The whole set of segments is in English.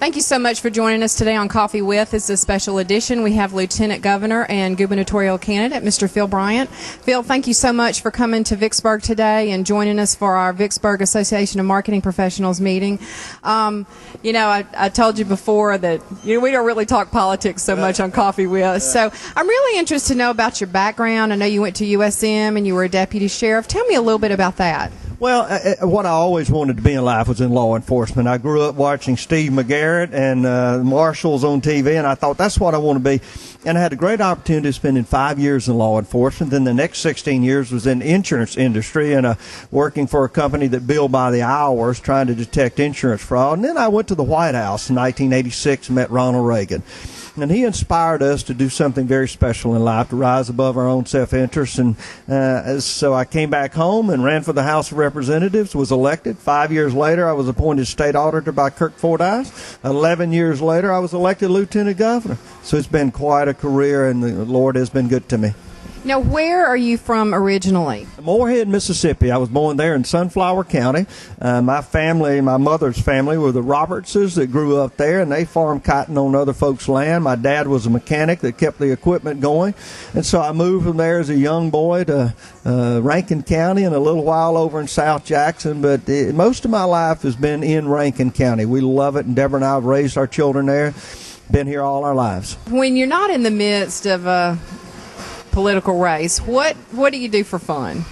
Thank you so much for joining us today on Coffee With. This is a special edition. We have Lieutenant Governor and gubernatorial candidate, Mr. Phil Bryant. Phil, thank you so much for coming to Vicksburg today and joining us for our Vicksburg Association of Marketing Professionals meeting. I told you before that we don't really talk politics so much on Coffee With. So I'm really interested to know about your background. I know you went to USM and you were a deputy sheriff. Tell me a little bit about that. Well, what I always wanted to be in life was in law enforcement. I grew up watching Steve McGarrett and Marshals on TV, and I thought that's what I want to be. And I had a great opportunity of spending 5 years in law enforcement. Then the next 16 years was in the insurance industry and working for a company that billed by the hours, trying to detect insurance fraud. And then I went to the White House in 1986 and met Ronald Reagan. And he inspired us to do something very special in life, to rise above our own self-interest. And so I came back home and ran for the House of Representatives, was elected. 5 years later, I was appointed state auditor by Kirk Fordyce. 11 years later, I was elected lieutenant governor. So it's been quite a career, and the Lord has been good to me. Now, where are you from originally? Moorhead, Mississippi. I was born there in Sunflower County. My family, my mother's family, were the Robertses that grew up there, and they farmed cotton on other folks' land. My dad was a mechanic that kept the equipment going. And so I moved from there as a young boy to Rankin County and a little while over in South Jackson. But most of my life has been in Rankin County. We love it, and Deborah and I have raised our children there. Been here all our lives. When you're not in the midst of a political race, what do you do for fun?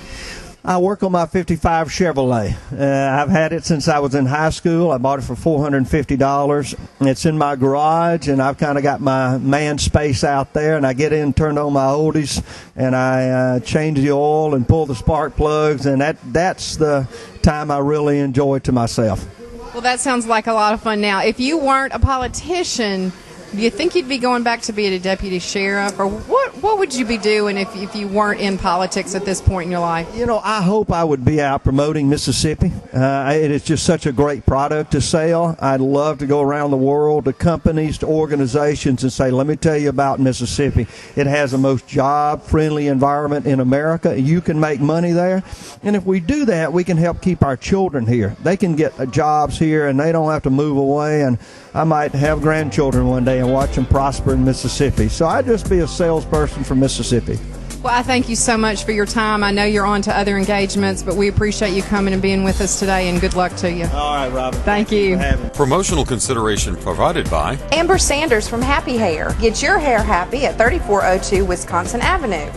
I work on my 55 Chevrolet. I've had it since I was in high school. I bought it for $450. It's in my garage, and I've kind of got my man space out there, and I get in, turn on my oldies, and I change the oil and pull the spark plugs, and that's the time I really enjoy to myself. Well, that sounds like a lot of fun. Now, if you weren't a politician, do you think you'd be going back to being a deputy sheriff, or what would you be doing if you weren't in politics at this point in your life? I hope I would be out promoting Mississippi. It is just such a great product to sell. I'd love to go around the world to companies, to organizations, and say, let me tell you about Mississippi. It has the most job-friendly environment in America. You can make money there. And if we do that, we can help keep our children here. They can get jobs here, and they don't have to move away. And I might have grandchildren one day and watch them prosper in Mississippi. So I'd just be a salesperson from Mississippi. Well, I thank you so much for your time. I know you're on to other engagements, but we appreciate you coming and being with us today, and good luck to you. All right, Robyn. Thank you. Promotional consideration provided by Amber Sanders from Happy Hair. Get your hair happy at 3402 Wisconsin Avenue.